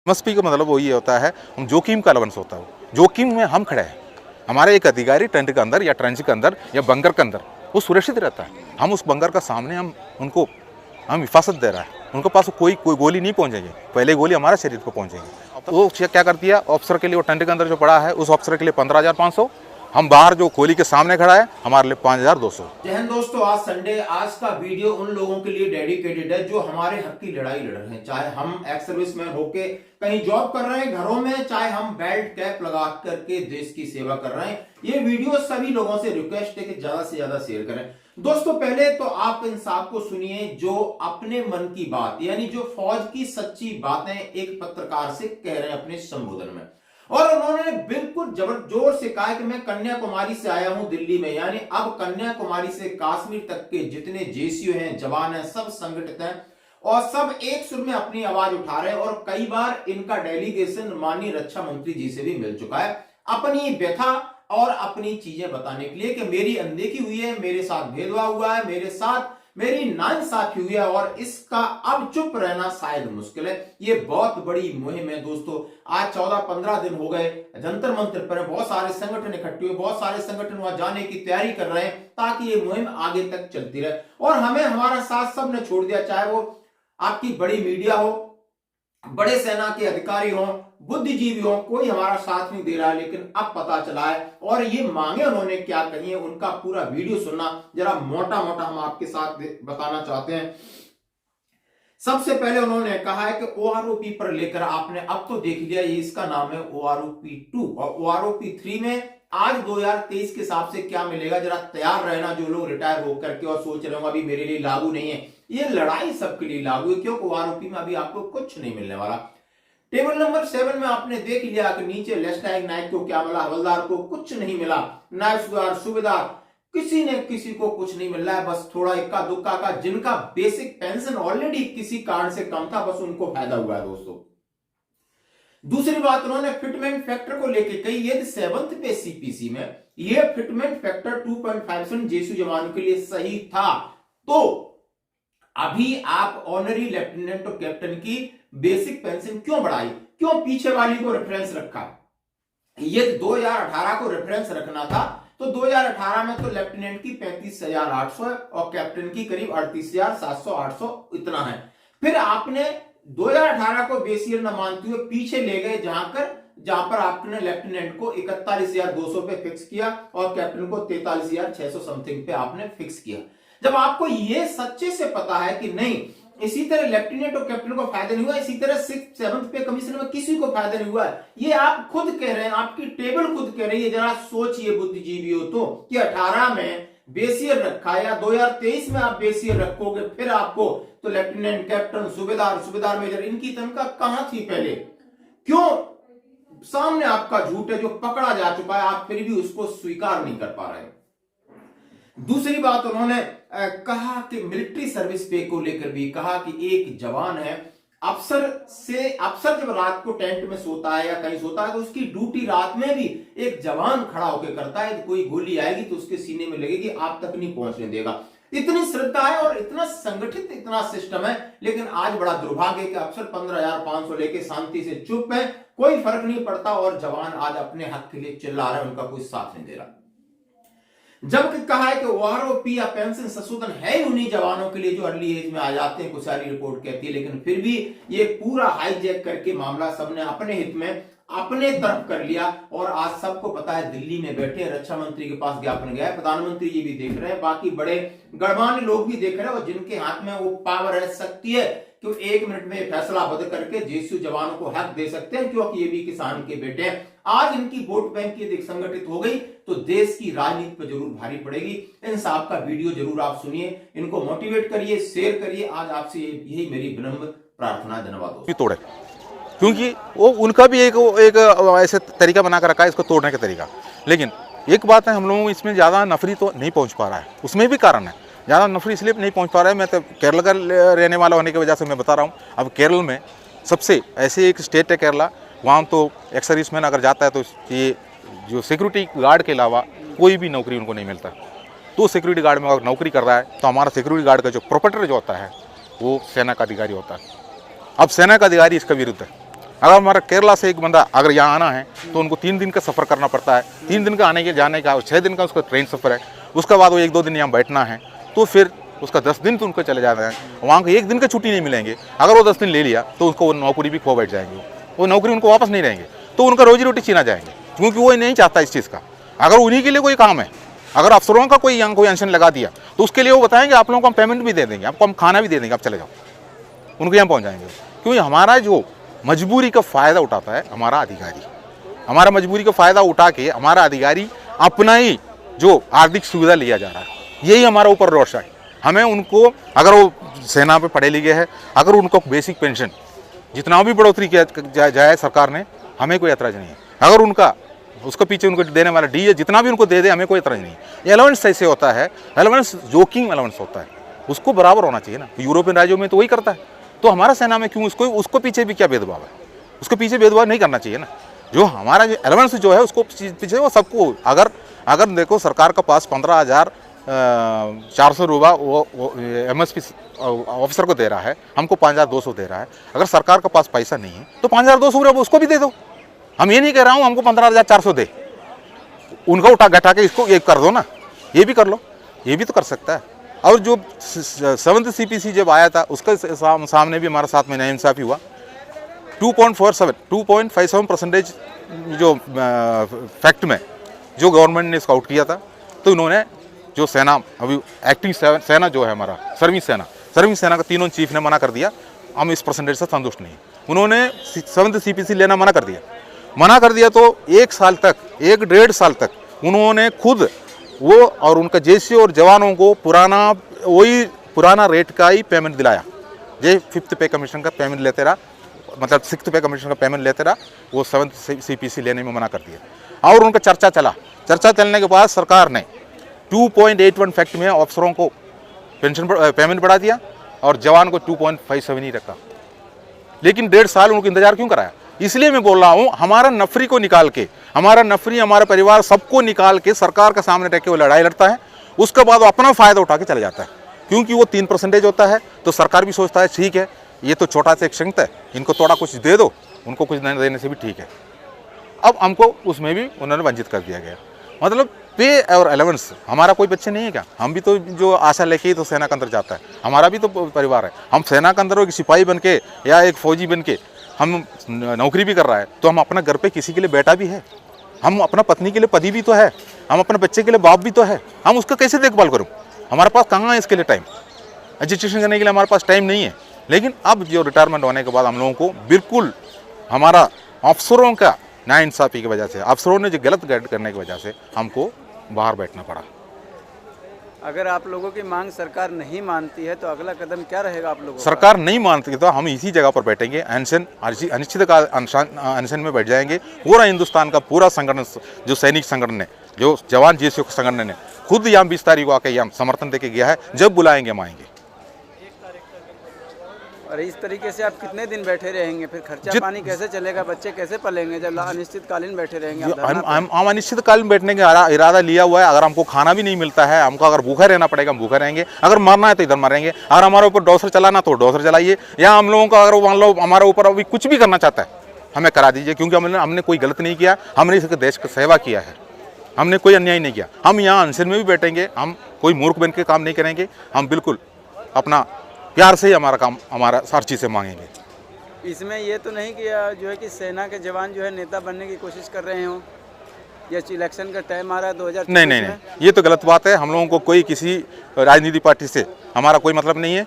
MSP का मतलब वही होता है, हम जोखिम का अलाउंस होता है। जोखिम में हम खड़े हैं, हमारे एक अधिकारी टेंट के अंदर या ट्रेंच के अंदर या बंकर के अंदर, वो सुरक्षित रहता है। हम उस बंकर का सामने हम हिफाजत दे रहा है, उनके पास कोई गोली नहीं पहुंचेगी, पहले गोली हमारे शरीर को पहुंचेगी। वो क्या करती है, ऑफिसर के लिए वो टेंट के अंदर जो पड़ा है उस ऑफिसर के लिए 15,500, हम बाहर जो गोली के सामने खड़ा है हमारे लिए 5,200। जय हिंद दोस्तों, आज संडे। आज का वीडियो उन लोगों के लिए डेडिकेटेड है जो हमारे हक की लड़ाई लड़ रहे हैं, चाहे हम एक्स सर्विसमैन होके कहीं जॉब कर रहे हैं घरों में, चाहे हम बेल्ट कैप लगा करके देश की सेवा कर रहे हैं। ये वीडियो सभी लोगों से रिक्वेस्ट है कि ज्यादा से ज्यादा शेयर करें। दोस्तों, पहले तो आप इंसाफ को सुनिए, जो अपने मन की बात यानी जो फौज की सच्ची बातें एक पत्रकार से कह रहे हैं अपने संबोधन में। और उन्होंने बिल्कुल जोर से कहा कि मैं कन्याकुमारी से आया हूं दिल्ली में, यानी अब कन्याकुमारी से कश्मीर तक के जितने जेसीओ हैं, जवान हैं, सब संगठित हैं और सब एक सुर में अपनी आवाज उठा रहे हैं। और कई बार इनका डेलीगेशन माननीय रक्षा मंत्री जी से भी मिल चुका है अपनी व्यथा और अपनी चीजें बताने के लिए कि मेरी अनदेखी हुई है, मेरे साथ भेदभाव हुआ है, मेरे साथ मेरी नाइंसाफी हुई है और इसका अब चुप रहना शायद मुश्किल है। ये बहुत बड़ी मुहिम है दोस्तों। आज 14-15 दिन हो गए, जंतर मंतर पर बहुत सारे संगठन इकट्ठे हुए, बहुत सारे संगठन वहां जाने की तैयारी कर रहे हैं ताकि ये मुहिम आगे तक चलती रहे। और हमें हमारा साथ सबने छोड़ दिया, चाहे वो आपकी बड़ी मीडिया हो, बड़े सेना के अधिकारी हो, बुद्धिजीवी हो, कोई हमारा साथ नहीं दे रहा है। लेकिन अब पता चला है और ये मांगे उन्होंने क्या कही है, उनका पूरा वीडियो सुनना, जरा मोटा मोटा हम आपके साथ बताना चाहते हैं। सबसे पहले उन्होंने कहा है कि ओआरओपी पर लेकर आपने अब तो देख लिया, ये इसका नाम है ओआरओपी 2 और ओआरओपी 3 में आज 2023 के हिसाब से क्या मिलेगा, जरा तैयार रहना जो लोग रिटायर होकर के और सोच रहे हो अभी मेरे लिए लागू नहीं है। ये लड़ाई सबके लिए लागू है, क्योंकि ओआरओपी में अभी आपको कुछ नहीं मिलने वाला। टेबल नंबर 7 में आपने देख लिया कि नीचे लेफ्टिनेंट नायक को क्या मिला, हवलदार को कुछ नहीं मिला, नायब सूबेदार किसी ने किसी को कुछ नहीं मिल रहा है, बस थोड़ा इक्का दुक्का का। जिनका बेसिक पेंशन ऑलरेडी किसी कारण से कम था, बस उनको फायदा हुआ है दोस्तों। दूसरी बात उन्होंने फिटमेंट फैक्टर को लेकर कही, यदि 7th पे सीपीसी में ये फिटमेंट फैक्टर 2.5 जेसीओ जवानों के लिए सही था, तो अभी आप ऑनरी लेफ्टिनेंट और कैप्टन की बेसिक पेंशन क्यों बढ़ाई, क्यों पीछे वाली को रेफरेंस रखा। ये 2018 को रेफरेंस रखना था, तो 2018 में तो लेफ्टिनेंट की 35,800 है और कैप्टन की करीब 38,700-800 इतना है। फिर आपने 2018 को बेसियर न मानते हुए पीछे ले गए, जहां पर आपने लेफ्टिनेंट को 41,200 पे फिक्स किया और कैप्टन को 43,600 समथिंग पे आपने फिक्स किया। जब आपको ये सच्चे से पता है कि नहीं, इसी तरह लेफ्टिनेंट और कैप्टन को फायदा नहीं हुआ, इसी तरह 6th-7th पे कमीशन में किसी को फायदा नहीं हुआ, ये आप खुद कह रहे हैं, आपकी टेबल खुद कह रही है। जरा सोचिए बुद्धिजीवी हो तो, कि 18 में बेसियर रखा या 2023 में आप बेसियर रखोगे, फिर आपको तो लेफ्टिनेंट, कैप्टन, सूबेदार मेजर, इनकी तनख्वाह कहां थी पहले? क्यों सामने आपका झूठ है जो पकड़ा जा चुका है, आप फिर भी उसको स्वीकार नहीं कर पा रहे। दूसरी बात उन्होंने कहा कि मिलिट्री सर्विस पे को लेकर भी कहा कि एक जवान है, अफसर जब रात को टेंट में सोता है या कहीं सोता है तो उसकी ड्यूटी रात में भी एक जवान खड़ा होकर करता है, तो कोई गोली आएगी तो उसके सीने में लगेगी, आप तक नहीं पहुंचने देगा। इतनी श्रद्धा है और इतना संगठित, इतना सिस्टम है। लेकिन आज बड़ा दुर्भाग्य है कि अफसर 15,500 लेके शांति से चुप है, कोई फर्क नहीं पड़ता और जवान आज अपने हक के लिए चिल्ला रहे हैं, उनका कोई साथ नहीं दे रहा। जबकि कहा है कि ओआरओपी या पेंशन संशोधन है ही उन्हीं जवानों के लिए जो अर्ली एज में आ जाते हैं, कुछ सारी रिपोर्ट कहती है। लेकिन फिर भी ये पूरा हाईजैक करके मामला सबने अपने हित में अपने तरफ कर लिया। और आज सबको पता है, दिल्ली में बैठे रक्षा मंत्री के पास ज्ञापन गया है, प्रधानमंत्री जी भी देख रहे हैं, बाकी बड़े गणमान्य लोग भी देख रहे हैं, और जिनके हाथ में वो पावर है, शक्ति है कि 1 मिनट में फैसला बदल करके जेसीओ जवानों को हक दे सकते हैं, क्योंकि ये भी किसान के बेटे हैं। आज इनकी वोट बैंक यदि संगठित हो गई तो देश की राजनीति पर जरूर भारी पड़ेगी। इंसाफ का वीडियो जरूर आप सुनिए, इनको मोटिवेट करिए, शेयर करिए। आज आपसे यही मेरी विनम्र प्रार्थना। धन्यवाद। तोड़े, क्योंकि वो उनका भी एक ऐसे तरीका बना कर रखा है इसको तोड़ने का तरीका। लेकिन एक बात है, हम लोगों इसमें ज़्यादा नफरी तो नहीं पहुंच पा रहा है, उसमें भी कारण है। ज़्यादा नफरी इसलिए नहीं पहुंच पा रहा है, मैं तो केरल का रहने वाला होने की वजह से मैं बता रहा हूँ। अब केरल में सबसे ऐसे एक स्टेट है केरला, वहाँ तो एक्स सर्विसमैन अगर जाता है तो ये जो सिक्योरिटी गार्ड के अलावा कोई भी नौकरी उनको नहीं मिलता। तो सिक्योरिटी गार्ड में अगर नौकरी कर रहा है तो हमारा सिक्योरिटी गार्ड का जो प्रोपराइटर जो होता है वो सेना का अधिकारी होता है। अब सेना का अधिकारी इसका विरुद्ध है। अगर हमारा केरला से एक बंदा अगर यहाँ आना है तो उनको 3 दिन का सफ़र करना पड़ता है, 3 दिन का आने के जाने का और 6 दिन का उसका ट्रेन सफ़र है। उसके बाद वो 1-2 दिन यहाँ बैठना है, तो फिर उसका 10 दिन तो उनको चले जाना है, वहाँ को 1 दिन का छुट्टी नहीं मिलेंगे। अगर वो 10 दिन ले लिया तो उसको वो नौकरी भी खो बैठ जाएंगे, वो नौकरी उनको वापस नहीं रहेंगे, तो उनका रोजी रोटी छीना जाएंगे, क्योंकि वो नहीं चाहता इस चीज़ का। अगर उन्हीं के लिए कोई काम है, अगर अफसरों का कोई यहाँ कोई अनशन लगा दिया तो उसके लिए वो बताएंगे आप लोगों को हम पेमेंट भी दे देंगे, आपको हम खाना भी दे देंगे, आप चले जाओ, उनको यहाँ पहुँच जाएंगे। क्योंकि हमारा जो मजबूरी का फ़ायदा उठाता है हमारा अधिकारी, हमारा मजबूरी का फ़ायदा उठा के हमारा अधिकारी अपना ही जो आर्थिक सुविधा लिया जा रहा है, यही हमारा ऊपर रोष है। हमें उनको, अगर वो सेना पे पढ़े लिखे हैं, अगर उनको बेसिक पेंशन जितना भी बढ़ोतरी किया जाए सरकार ने, हमें कोई एतराज़ नहीं है। अगर उनका उसके पीछे उनको देने वाला डी है जितना भी उनको दे दे, हमें कोई एतराज़ नहीं है। एलाउंस ऐसे होता है, एलाउंस जोकिंग एलाउंस होता है, उसको बराबर होना चाहिए ना। यूरोपियन राज्यों में तो वही करता है, तो हमारा सेना में क्यों उसको पीछे भी क्या भेदभाव है? उसको पीछे भेदभाव नहीं करना चाहिए ना। जो हमारा जो एलाउंस जो है उसको पीछे वो सबको, अगर देखो सरकार का पास 15,400 रुपये वो MSP ऑफिसर को दे रहा है, हमको 5,200 दे रहा है। अगर सरकार का पास पैसा नहीं है तो 5,200 रुपये उसको भी दे दो। हम ये नहीं कह रहा हूँ हमको 15,400 दे, उनका उठा घटा के इसको ये कर दो ना, ये भी कर लो, ये भी तो कर सकता है। और जो 7th CPC जब आया था उसका सामने भी हमारा साथ में नाइंसाफ़ी हुआ। 2.57% जो फैक्ट में जो गवर्नमेंट ने इसको आउट किया था, तो इन्होंने जो सेना अभी एक्टिंग सेना जो है हमारा सर्विस सेना का तीनों चीफ ने मना कर दिया, हम इस परसेंटेज से संतुष्ट नहीं। उन्होंने 7th CPC लेना मना कर दिया तो 1.5 साल तक उन्होंने खुद वो और उनका जेसी और जवानों को पुराना रेट का ही पेमेंट दिलाया। जे 5th पे कमीशन का पेमेंट लेते रहा, मतलब 6th पे कमीशन का पेमेंट लेते रहा, वो 7th CPC लेने में मना कर दिया। और उनका चर्चा चलने के बाद सरकार ने 2.81 फैक्ट में अफसरों को पेमेंट बढ़ा दिया और जवान को 2.57 ही रखा। लेकिन 1.5 साल उनको इंतजार क्यों कराया? इसलिए मैं बोल रहा हूँ, हमारा नफरी को निकाल के, हमारा परिवार सबको निकाल के सरकार के सामने रख के वो लड़ाई लड़ता है, उसके बाद वो अपना फ़ायदा उठा के चला जाता है। क्योंकि वो 3% होता है तो सरकार भी सोचता है ठीक है, ये तो छोटा सा एक संगत है, इनको थोड़ा कुछ दे दो, उनको कुछ देने से भी ठीक है। अब हमको उसमें भी उन्होंने वंचित कर दिया गया। मतलब पे और अलाउंस, हमारा कोई बच्चे नहीं है क्या? हम भी तो जो आशा लेके ही तो सेना के अंदर जाता है, हमारा भी तो परिवार है। हम सेना के अंदर एक सिपाही बन के या एक फौजी बन के हम नौकरी भी कर रहा है, तो हम अपना घर पे किसी के लिए बेटा भी है, हम अपना पत्नी के लिए पति भी तो है, हम अपने बच्चे के लिए बाप भी तो है। हम उसका कैसे देखभाल करूँ? हमारे पास कहाँ है इसके लिए टाइम? एजुकेशन करने के लिए हमारे पास टाइम नहीं है। लेकिन अब जो रिटायरमेंट होने के बाद हम लोगों को बिल्कुल हमारा अफसरों का नाइंसाफ़ी की वजह से, अफसरों ने जो गलत गाइड करने की वजह से हमको बाहर बैठना पड़ा। अगर आप लोगों की मांग सरकार नहीं मानती है तो अगला कदम क्या रहेगा आप लोगों का? सरकार नहीं मानती तो हम इसी जगह पर बैठेंगे, अनिश्चितकाल अनशन में बैठ जाएंगे। पूरा हिंदुस्तान का पूरा संगठन, जो सैनिक संगठन है, जो जवान जेसीओ संगठन है, खुद यहाँ 20 तारीख को आकर यहाँ समर्थन देके गया है। जब बुलाएंगे हम आएंगे। और इस तरीके से आप कितने दिन बैठे रहेंगे? फिर खर्चा पानी कैसे चलेगा? बच्चे कैसे पलेंगे जब अनिश्चितकालीन बैठे रहेंगे? हम अनिश्चितकालीन बैठने का इरादा लिया हुआ है। अगर हमको खाना भी नहीं मिलता है, हमको अगर भूखा रहना पड़ेगा, हम भूखा रहेंगे। अगर मरना है तो इधर मरेंगे। अगर हमारे ऊपर डॉसर चलाना तो डॉसर चलाइए, या हम लोगों का अगर मान लो हमारे ऊपर अभी कुछ भी करना चाहता है, हमें करा दीजिए। क्योंकि हमने कोई गलत नहीं किया, हमने इस देश की सेवा किया है, हमने कोई अन्याय नहीं किया। हम यहाँ अनशन में भी बैठेंगे, हम कोई मूर्ख बन के काम नहीं करेंगे। हम बिल्कुल अपना प्यार से ही हमारा काम, हमारा हर चीज़ से मांगेंगे। इसमें ये तो नहीं कि जो है कि सेना के जवान जो है नेता बनने की कोशिश कर रहे हों, या इलेक्शन का टाइम आ रहा है 2024 में? नहीं, ये तो गलत बात है। हम लोगों को कोई किसी राजनीतिक पार्टी से हमारा कोई मतलब नहीं है,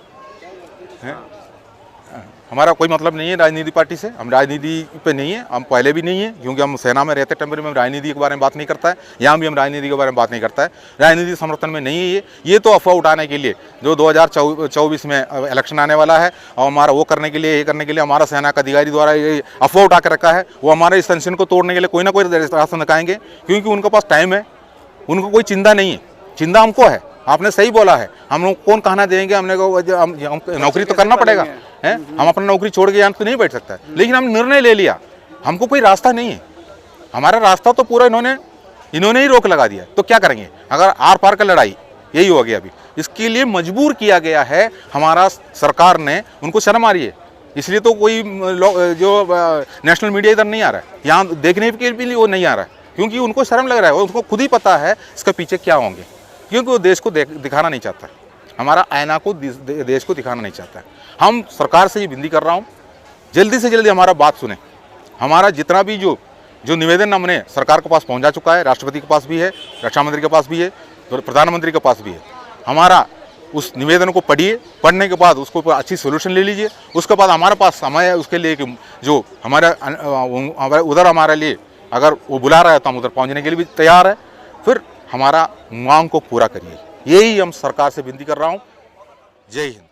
हमारा कोई मतलब नहीं है राजनीति पार्टी से। हम राजनीति पे नहीं है, हम पहले भी नहीं है, क्योंकि हम सेना में रहते टेम्परेरी में हम राजनीति के बारे में बात नहीं करता है। यहाँ भी हम राजनीति के बारे में बात नहीं करता है। राजनीति समर्थन में नहीं है ये तो अफवाह उठाने के लिए, जो 2024 में इलेक्शन आने वाला है और हमारा वो करने के लिए, ये करने के लिए हमारा सेना का अधिकारी द्वारा ये अफवाह उठा के रखा है। वो हमारे इस टेंशन को तोड़ने के लिए कोई ना कोई रास्ता दिखाएंगे, क्योंकि उनके पास टाइम है, उनको कोई चिंता नहीं है। चिंता हमको है। आपने सही बोला है, हम लोग कौन कहना देंगे? हमने हम नौकरी तो करना पड़ेगा है, हम अपना नौकरी छोड़ के यहाँ तो नहीं बैठ सकता है। लेकिन हम निर्णय ले लिया, हमको कोई रास्ता नहीं है। हमारा रास्ता तो पूरा इन्होंने ही रोक लगा दिया, तो क्या करेंगे? अगर आर पार का लड़ाई यही हो गया। अभी इसके लिए मजबूर किया गया है हमारा सरकार ने। उनको शर्म आ रही है, इसलिए तो कोई जो नेशनल मीडिया इधर नहीं आ रहा है, यहाँ देखने के लिए वो नहीं आ रहा है, क्योंकि उनको शर्म लग रहा है, उनको खुद ही पता है इसके पीछे क्या होंगे, क्योंकि वो देश को दिखाना नहीं चाहता, हमारा आईना को देश को दिखाना नहीं चाहता है। हम सरकार से ये विनती कर रहा हूँ, जल्दी से जल्दी हमारा बात सुने। हमारा जितना भी जो निवेदन हमने सरकार के पास पहुँचा चुका है, राष्ट्रपति के पास भी है, रक्षा मंत्री के पास भी है, प्रधानमंत्री के पास भी है। हमारा उस निवेदन को पढ़िए, पढ़ने के बाद उसको अच्छी सोल्यूशन ले लीजिए। उसके बाद हमारे पास समय है उसके लिए कि जो हमारा उधर हमारे लिए अगर वो बुला रहा है तो हम उधर पहुंचने के लिए भी तैयार है। फिर हमारा मांग को पूरा करिए, यही हम सरकार से विनती कर रहा हूं। जय हिंद।